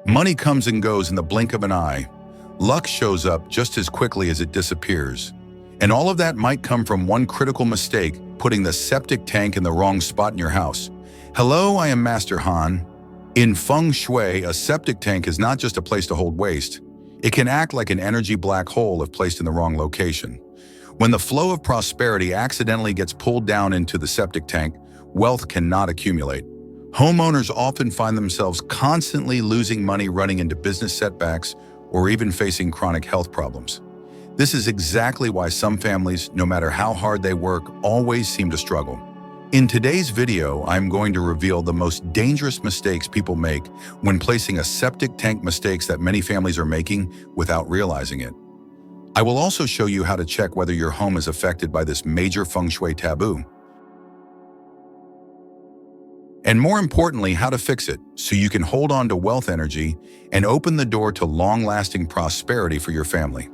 Money comes and goes in the blink of an eye. Luck shows up just as quickly as it disappears. And all of that might come from one critical mistake, putting the septic tank in the wrong spot in your house. Hello, I am Master Han. In Feng Shui, a septic tank is not just a place to hold waste. It can act like an energy black hole if placed in the wrong location. When the flow of prosperity accidentally gets pulled down into the septic tank, wealth cannot accumulate. Homeowners often find themselves constantly losing money, running into business setbacks, or even facing chronic health problems. This is exactly why some families, no matter how hard they work, always seem to struggle. In today's video, I'm going to reveal the most dangerous mistakes people make when placing a septic tank, mistakes that many families are making without realizing it. I will also show you how to check whether your home is affected by this major feng shui taboo. And more importantly, how to fix it so you can hold on to wealth energy and open the door to long-lasting prosperity for your family.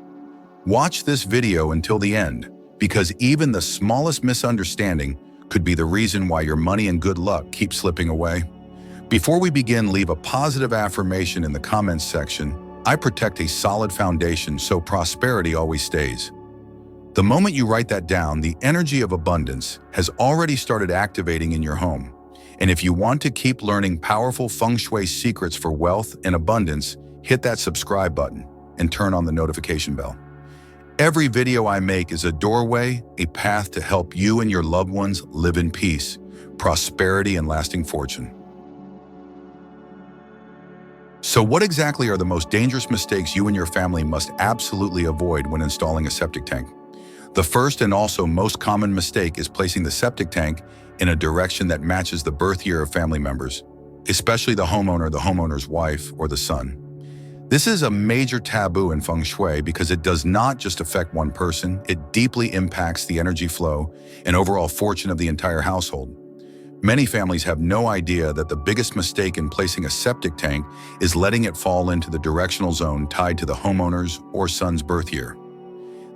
Watch this video until the end, because even the smallest misunderstanding could be the reason why your money and good luck keep slipping away. Before we begin, leave a positive affirmation in the comments section. I protect a solid foundation so prosperity always stays. The moment you write that down, the energy of abundance has already started activating in your home. And if you want to keep learning powerful feng shui secrets for wealth and abundance, hit that subscribe button and turn on the notification bell. Every video I make is a doorway, a path to help you and your loved ones live in peace, prosperity, and lasting fortune. So what exactly are the most dangerous mistakes you and your family must absolutely avoid when installing a septic tank? The first and also most common mistake is placing the septic tank in a direction that matches the birth year of family members, especially the homeowner, the homeowner's wife, or the son. This is a major taboo in feng shui because it does not just affect one person, it deeply impacts the energy flow and overall fortune of the entire household. Many families have no idea that the biggest mistake in placing a septic tank is letting it fall into the directional zone tied to the homeowner's or son's birth year.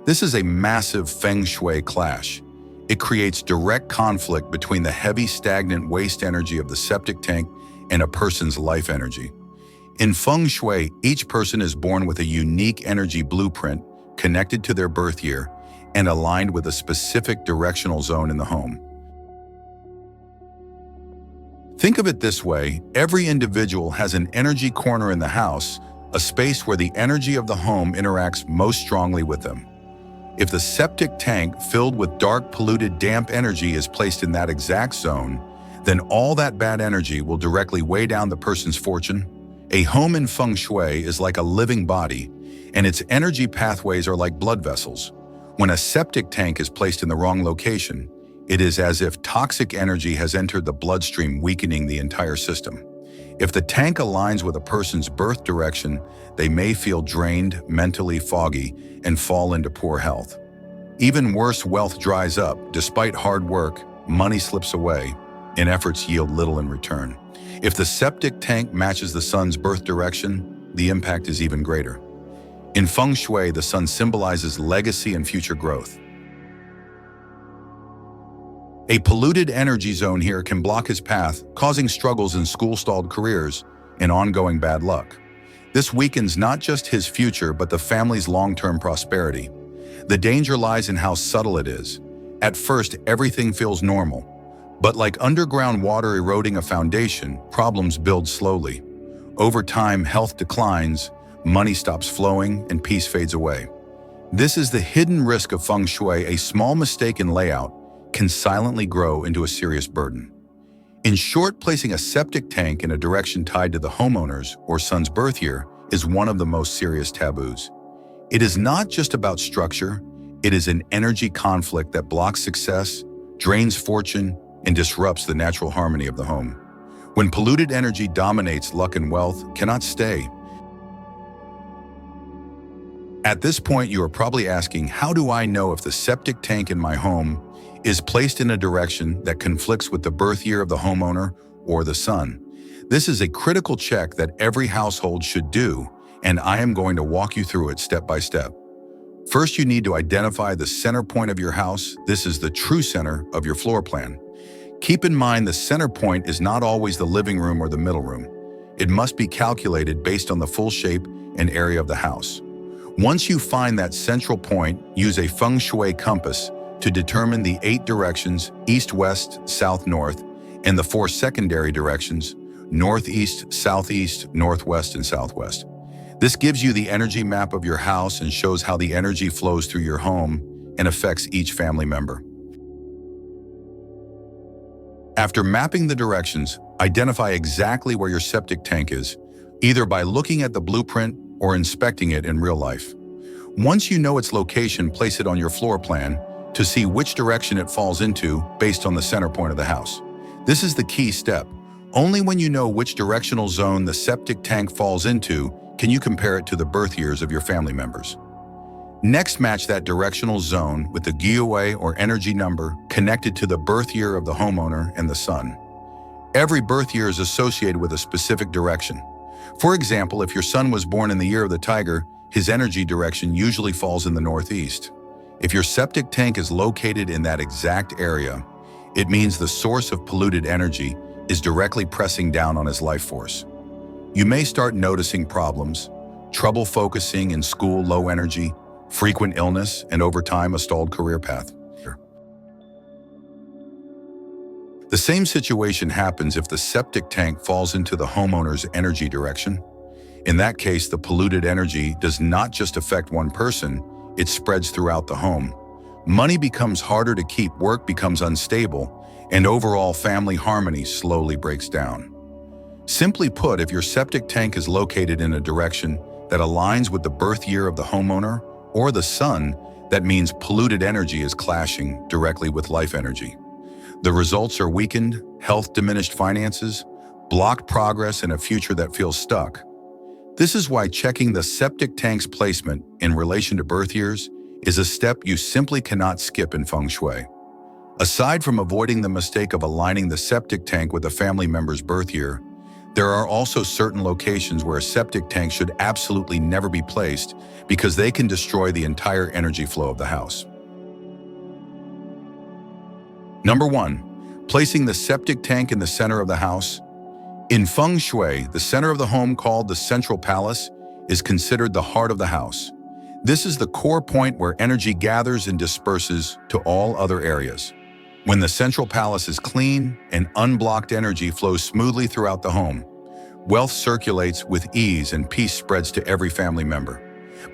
This is a massive feng shui clash. It creates direct conflict between the heavy, stagnant waste energy of the septic tank and a person's life energy. In feng shui, each person is born with a unique energy blueprint connected to their birth year and aligned with a specific directional zone in the home. Think of it this way: every individual has an energy corner in the house, a space where the energy of the home interacts most strongly with them. If the septic tank filled with dark, polluted, damp energy is placed in that exact zone, then all that bad energy will directly weigh down the person's fortune. A home in feng shui is like a living body, and its energy pathways are like blood vessels. When a septic tank is placed in the wrong location, it is as if toxic energy has entered the bloodstream, weakening the entire system. If the tank aligns with a person's birth direction, they may feel drained, mentally foggy, and fall into poor health. Even worse, wealth dries up. Despite hard work, money slips away, and efforts yield little in return. If the septic tank matches the sun's birth direction, the impact is even greater. In feng shui, the sun symbolizes legacy and future growth. A polluted energy zone here can block his path, causing struggles in school, stalled careers, and ongoing bad luck. This weakens not just his future, but the family's long-term prosperity. The danger lies in how subtle it is. At first, everything feels normal, but like underground water eroding a foundation, problems build slowly. Over time, health declines, money stops flowing, and peace fades away. This is the hidden risk of feng shui. A small mistake in layout can silently grow into a serious burden. In short, placing a septic tank in a direction tied to the homeowner's or son's birth year is one of the most serious taboos. It is not just about structure, it is an energy conflict that blocks success, drains fortune, and disrupts the natural harmony of the home. When polluted energy dominates, luck and wealth cannot stay. At this point, you are probably asking, how do I know if the septic tank in my home is placed in a direction that conflicts with the birth year of the homeowner or the son? This is a critical check that every household should do, and I am going to walk you through it step by step. First, you need to identify the center point of your house. This is the true center of your floor plan. Keep in mind, the center point is not always the living room or the middle room. it must be calculated based on the full shape and area of the house. Once you find that central point, use a Feng Shui compass to determine the 8 directions east, west, south, north, and the 4 secondary directions northeast, southeast, northwest, and southwest. This gives you the energy map of your house and shows how the energy flows through your home and affects each family member. After mapping the directions, identify exactly where your septic tank is, either by looking at the blueprint or inspecting it in real life. Once you know its location, place it on your floor plan to see which direction it falls into based on the center point of the house. This is the key step. Only when you know which directional zone the septic tank falls into can you compare it to the birth years of your family members. Next, match that directional zone with the giveaway or energy number connected to the birth year of the homeowner and the sun. Every birth year is associated with a specific direction. For example, if your son was born in the year of the tiger, his energy direction usually falls in the northeast. If your septic tank is located in that exact area, it means the source of polluted energy is directly pressing down on his life force. You may start noticing problems, trouble focusing in school, low energy, frequent illness, and over time, a stalled career path. The same situation happens if the septic tank falls into the homeowner's energy direction. In that case, the polluted energy does not just affect one person, it spreads throughout the home. Money becomes harder to keep, work becomes unstable, and overall family harmony slowly breaks down. Simply put, if your septic tank is located in a direction that aligns with the birth year of the homeowner or the sun, that means polluted energy is clashing directly with life energy. The results are weakened, health, diminished finances, blocked progress, and a future that feels stuck. This is why checking the septic tank's placement in relation to birth years is a step you simply cannot skip in Feng Shui. Aside from avoiding the mistake of aligning the septic tank with a family member's birth year, there are also certain locations where a septic tank should absolutely never be placed because they can destroy the entire energy flow of the house. Number 1. Placing the septic tank in the center of the house. In Feng Shui, the center of the home, called the central palace, is considered the heart of the house. This is the core point where energy gathers and disperses to all other areas. When the central palace is clean and unblocked, energy flows smoothly throughout the home. Wealth circulates with ease and peace spreads to every family member.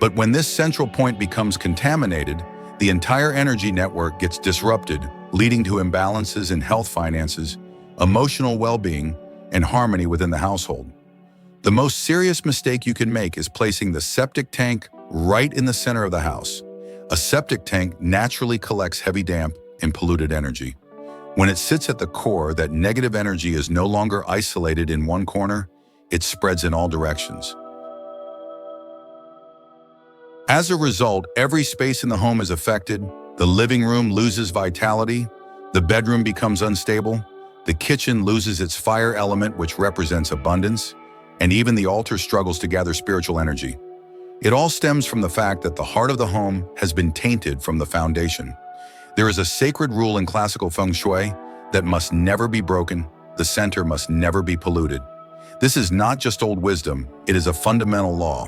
But when this central point becomes contaminated, the entire energy network gets disrupted, leading to imbalances in health, finances, emotional well-being, and harmony within the household. The most serious mistake you can make is placing the septic tank right in the center of the house. A septic tank naturally collects heavy damp and polluted energy. When it sits at the core, that negative energy is no longer isolated in one corner, it spreads in all directions. As a result, every space in the home is affected. The living room loses vitality, the bedroom becomes unstable, the kitchen loses its fire element, which represents abundance, and even the altar struggles to gather spiritual energy. It all stems from the fact that the heart of the home has been tainted from the foundation. There is a sacred rule in classical Feng Shui that must never be broken. The center must never be polluted. This is not just old wisdom, it is a fundamental law.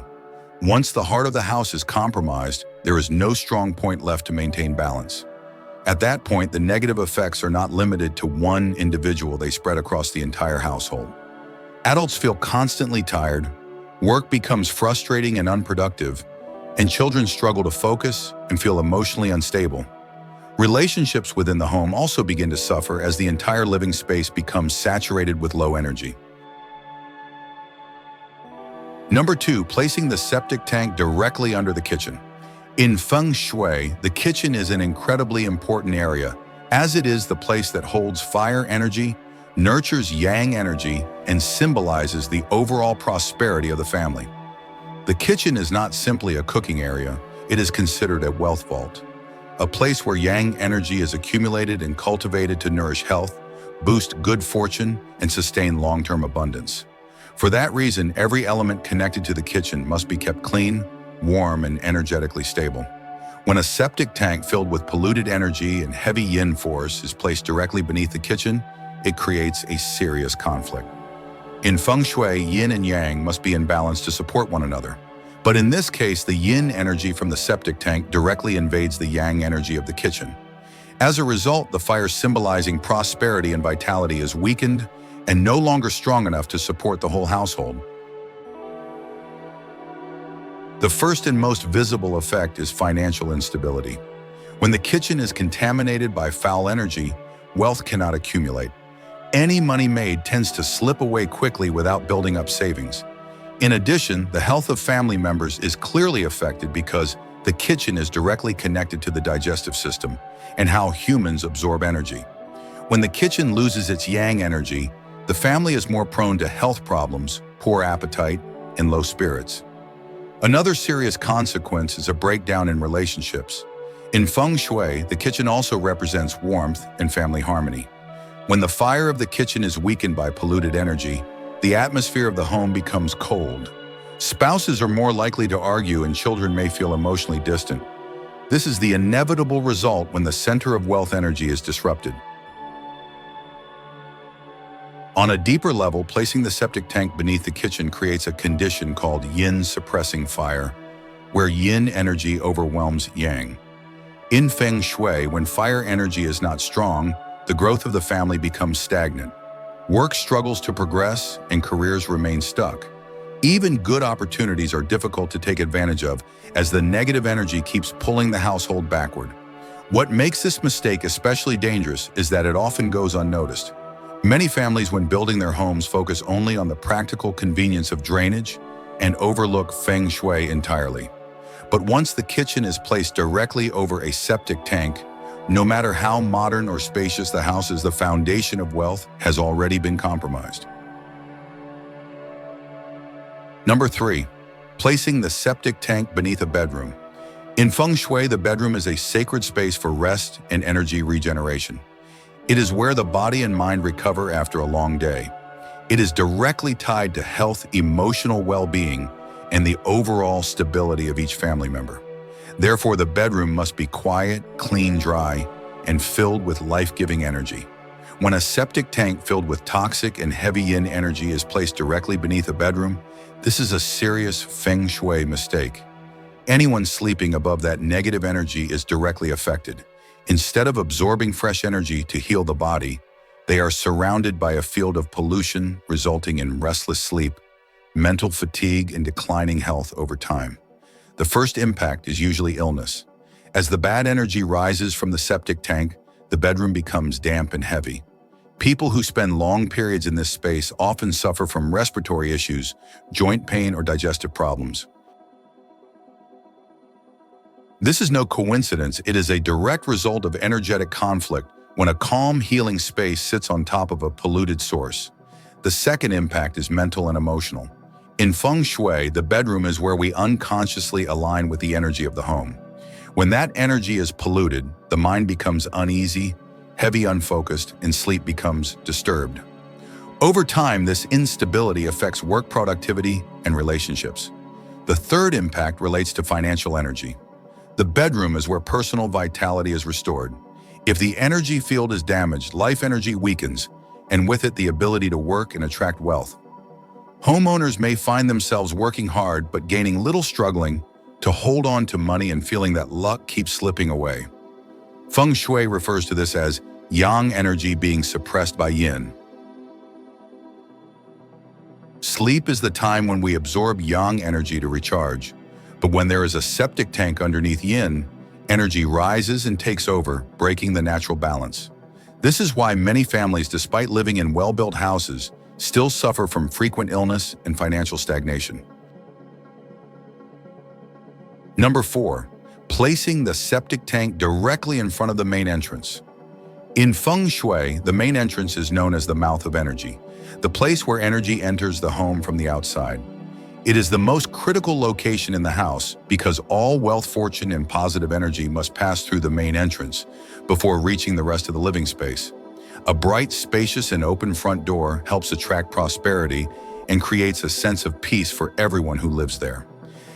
Once the heart of the house is compromised, there is no strong point left to maintain balance. At that point, the negative effects are not limited to one individual, they spread across the entire household. Adults feel constantly tired, work becomes frustrating and unproductive, and children struggle to focus and feel emotionally unstable. Relationships within the home also begin to suffer as the entire living space becomes saturated with low energy. Number 2, placing the septic tank directly under the kitchen. In Feng Shui, the kitchen is an incredibly important area, as it is the place that holds fire energy, nurtures yang energy, and symbolizes the overall prosperity of the family. The kitchen is not simply a cooking area, it is considered a wealth vault, a place where yang energy is accumulated and cultivated to nourish health, boost good fortune, and sustain long-term abundance. For that reason, every element connected to the kitchen must be kept clean, warm, and energetically stable. When a septic tank filled with polluted energy and heavy yin force is placed directly beneath the kitchen, it creates a serious conflict. In Feng Shui, yin and yang must be in balance to support one another. But in this case, the yin energy from the septic tank directly invades the yang energy of the kitchen. As a result, the fire symbolizing prosperity and vitality is weakened and no longer strong enough to support the whole household. The first and most visible effect is financial instability. When the kitchen is contaminated by foul energy, wealth cannot accumulate. Any money made tends to slip away quickly without building up savings. In addition, the health of family members is clearly affected because the kitchen is directly connected to the digestive system and how humans absorb energy. When the kitchen loses its yang energy, the family is more prone to health problems, poor appetite, and low spirits. Another serious consequence is a breakdown in relationships. In Feng Shui, the kitchen also represents warmth and family harmony. When the fire of the kitchen is weakened by polluted energy, the atmosphere of the home becomes cold. Spouses are more likely to argue and children may feel emotionally distant. This is the inevitable result when the center of wealth energy is disrupted. On a deeper level, placing the septic tank beneath the kitchen creates a condition called yin-suppressing fire, where yin energy overwhelms yang. In Feng Shui, when fire energy is not strong, the growth of the family becomes stagnant. Work struggles to progress and careers remain stuck. Even good opportunities are difficult to take advantage of as the negative energy keeps pulling the household backward. What makes this mistake especially dangerous is that it often goes unnoticed. Many families, when building their homes, focus only on the practical convenience of drainage and overlook Feng Shui entirely. But once the kitchen is placed directly over a septic tank, no matter how modern or spacious the house is, the foundation of wealth has already been compromised. Number 3, placing the septic tank beneath a bedroom. In Feng Shui, the bedroom is a sacred space for rest and energy regeneration. It is where the body and mind recover after a long day. It is directly tied to health, emotional well-being, and the overall stability of each family member. Therefore, the bedroom must be quiet, clean, dry, and filled with life-giving energy. When a septic tank filled with toxic and heavy yin energy is placed directly beneath a bedroom, this is a serious Feng Shui mistake. Anyone sleeping above that negative energy is directly affected. Instead of absorbing fresh energy to heal the body, they are surrounded by a field of pollution, resulting in restless sleep, mental fatigue, and declining health over time. The first impact is usually illness. As the bad energy rises from the septic tank, the bedroom becomes damp and heavy. People who spend long periods in this space often suffer from respiratory issues, joint pain, or digestive problems. This is no coincidence. It is a direct result of energetic conflict when a calm, healing space sits on top of a polluted source. The second impact is mental and emotional. In Feng Shui, the bedroom is where we unconsciously align with the energy of the home. When that energy is polluted, the mind becomes uneasy, heavy, unfocused, and sleep becomes disturbed. Over time, this instability affects work productivity and relationships. The third impact relates to financial energy. The bedroom is where personal vitality is restored. If the energy field is damaged, life energy weakens, and with it the ability to work and attract wealth. Homeowners may find themselves working hard but gaining little, struggling to hold on to money and feeling that luck keeps slipping away. Feng Shui refers to this as yang energy being suppressed by yin. Sleep is the time when we absorb yang energy to recharge, but when there is a septic tank underneath yin, energy rises and takes over, breaking the natural balance. This is why many families, despite living in well-built houses, still suffer from frequent illness and financial stagnation. Number 4, placing the septic tank directly in front of the main entrance. In Feng Shui, the main entrance is known as the mouth of energy, the place where energy enters the home from the outside. It is the most critical location in the house because all wealth, fortune, and positive energy must pass through the main entrance before reaching the rest of the living space. A bright, spacious, and open front door helps attract prosperity and creates a sense of peace for everyone who lives there.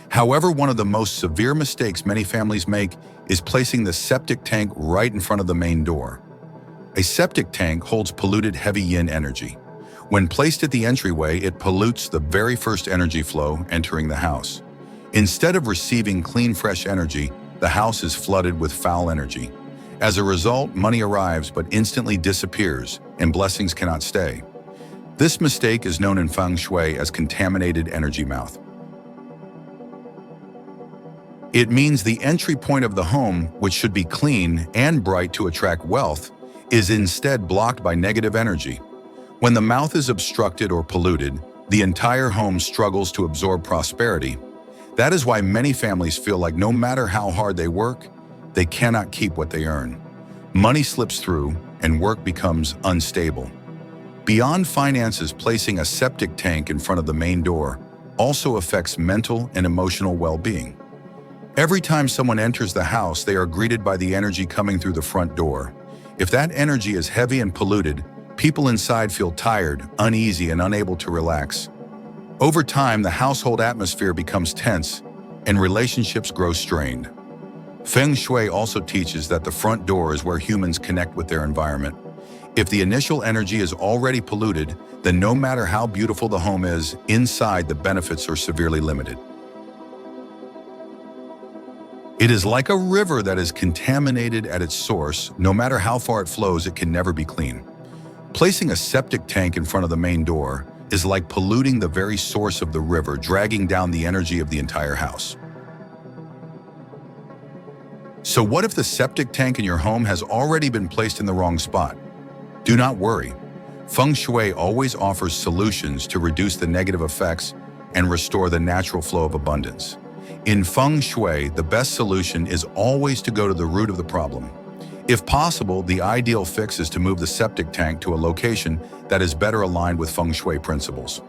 However, one of the most severe mistakes many families make is placing the septic tank right in front of the main door. A septic tank holds polluted heavy yin energy. When placed at the entryway, it pollutes the very first energy flow entering the house. Instead of receiving clean, fresh energy, the house is flooded with foul energy. As a result, money arrives but instantly disappears, and blessings cannot stay. This mistake is known in Feng Shui as contaminated energy mouth. It means the entry point of the home, which should be clean and bright to attract wealth, is instead blocked by negative energy. When the mouth is obstructed or polluted, the entire home struggles to absorb prosperity. That is why many families feel like no matter how hard they work, they cannot keep what they earn. Money slips through and work becomes unstable. Beyond finances, placing a septic tank in front of the main door also affects mental and emotional well-being. Every time someone enters the house, they are greeted by the energy coming through the front door. If that energy is heavy and polluted, people inside feel tired, uneasy, and unable to relax. Over time, the household atmosphere becomes tense and relationships grow strained. Feng Shui also teaches that the front door is where humans connect with their environment. If the initial energy is already polluted, then no matter how beautiful the home is, inside the benefits are severely limited. It is like a river that is contaminated at its source. No matter how far it flows, it can never be clean. Placing a septic tank in front of the main door is like polluting the very source of the river, dragging down the energy of the entire house. So what if the septic tank in your home has already been placed in the wrong spot? Do not worry. Feng Shui always offers solutions to reduce the negative effects and restore the natural flow of abundance. In Feng Shui, the best solution is always to go to the root of the problem. If possible, the ideal fix is to move the septic tank to a location that is better aligned with Feng Shui principles.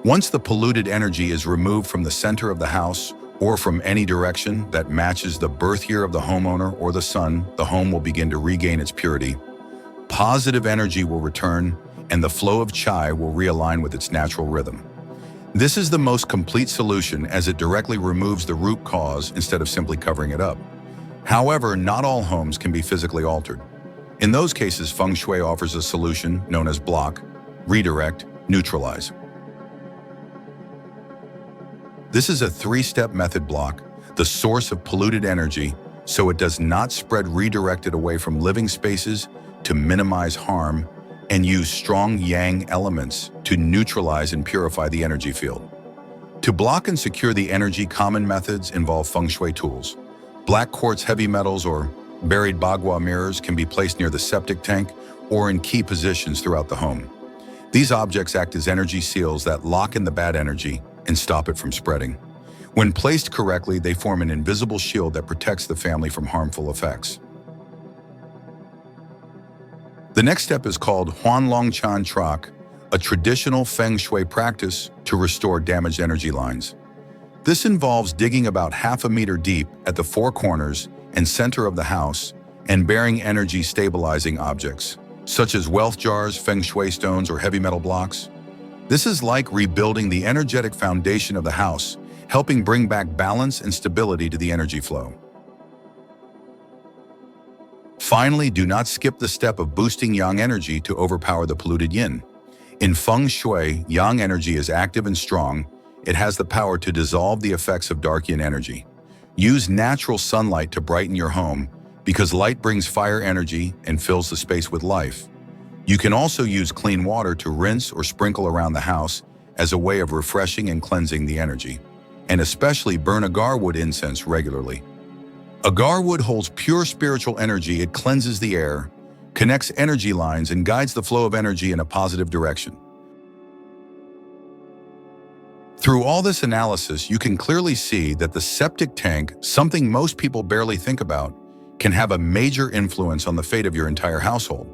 Once the polluted energy is removed from the center of the house or from any direction that matches the birth year of the homeowner or the sun, the home will begin to regain its purity. Positive energy will return, and the flow of Chai will realign with its natural rhythm. This is the most complete solution as it directly removes the root cause instead of simply covering it up. However, not all homes can be physically altered. In those cases, Feng Shui offers a solution known as block, redirect, neutralize. This is a three-step method. Block the source of polluted energy so it does not spread. Redirect it away from living spaces to minimize harm, and use strong yang elements to neutralize and purify the energy field. To block and secure the energy, common methods involve Feng Shui tools. Black quartz heavy metals or buried bagua mirrors can be placed near the septic tank or in key positions throughout the home. These objects act as energy seals that lock in the bad energy and stop it from spreading. When placed correctly, they form an invisible shield that protects the family from harmful effects. The next step is called Huanlongchan Trak, a traditional Feng Shui practice to restore damaged energy lines. This involves digging about half a meter deep at the four corners and center of the house and burying energy stabilizing objects, such as wealth jars, Feng Shui stones, or heavy metal blocks. This is like rebuilding the energetic foundation of the house, helping bring back balance and stability to the energy flow. Finally, do not skip the step of boosting yang energy to overpower the polluted yin. In Feng Shui, yang energy is active and strong. It has the power to dissolve the effects of dark yin energy. Use natural sunlight to brighten your home because light brings fire energy and fills the space with life. You can also use clean water to rinse or sprinkle around the house as a way of refreshing and cleansing the energy. And especially burn agarwood incense regularly. Agarwood holds pure spiritual energy. It cleanses the air, connects energy lines, and guides the flow of energy in a positive direction. Through all this analysis, you can clearly see that the septic tank, something most people barely think about, can have a major influence on the fate of your entire household.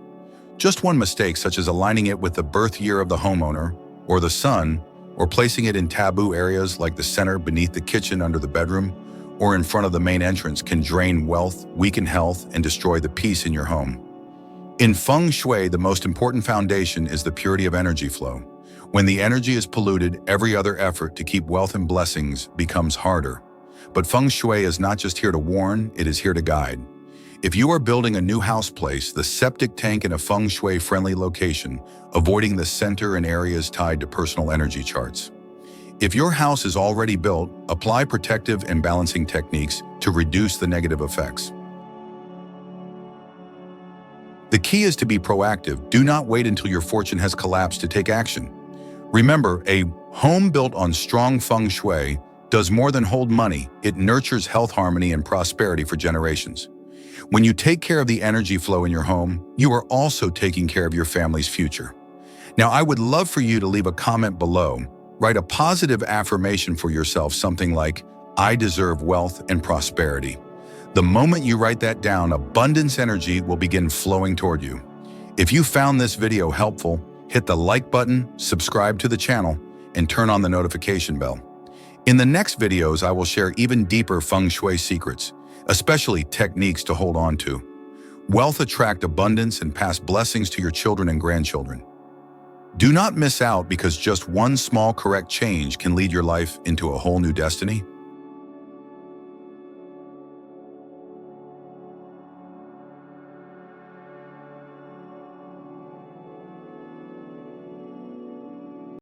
Just one mistake, such as aligning it with the birth year of the homeowner or the sun, or placing it in taboo areas like the center, beneath the kitchen, under the bedroom, or in front of the main entrance, can drain wealth, weaken health, and destroy the peace in your home. In Feng Shui, the most important foundation is the purity of energy flow. When the energy is polluted, every other effort to keep wealth and blessings becomes harder. But Feng Shui is not just here to warn, it is here to guide. If you are building a new house, place the septic tank in a Feng Shui-friendly location, avoiding the center and areas tied to personal energy charts. If your house is already built, apply protective and balancing techniques to reduce the negative effects. The key is to be proactive. Do not wait until your fortune has collapsed to take action. Remember, a home built on strong Feng Shui does more than hold money. It nurtures health, harmony, and prosperity for generations. When you take care of the energy flow in your home, you are also taking care of your family's future. Now, I would love for you to leave a comment below. Write a positive affirmation for yourself, something like, "I deserve wealth and prosperity." The moment you write that down, abundance energy will begin flowing toward you. If you found this video helpful, hit the like button, subscribe to the channel, and turn on the notification bell. In the next videos, I will share even deeper Feng Shui secrets, especially techniques to hold on to. Wealth attract abundance and pass blessings to your children and grandchildren. Do not miss out, because just one small correct change can lead your life into a whole new destiny.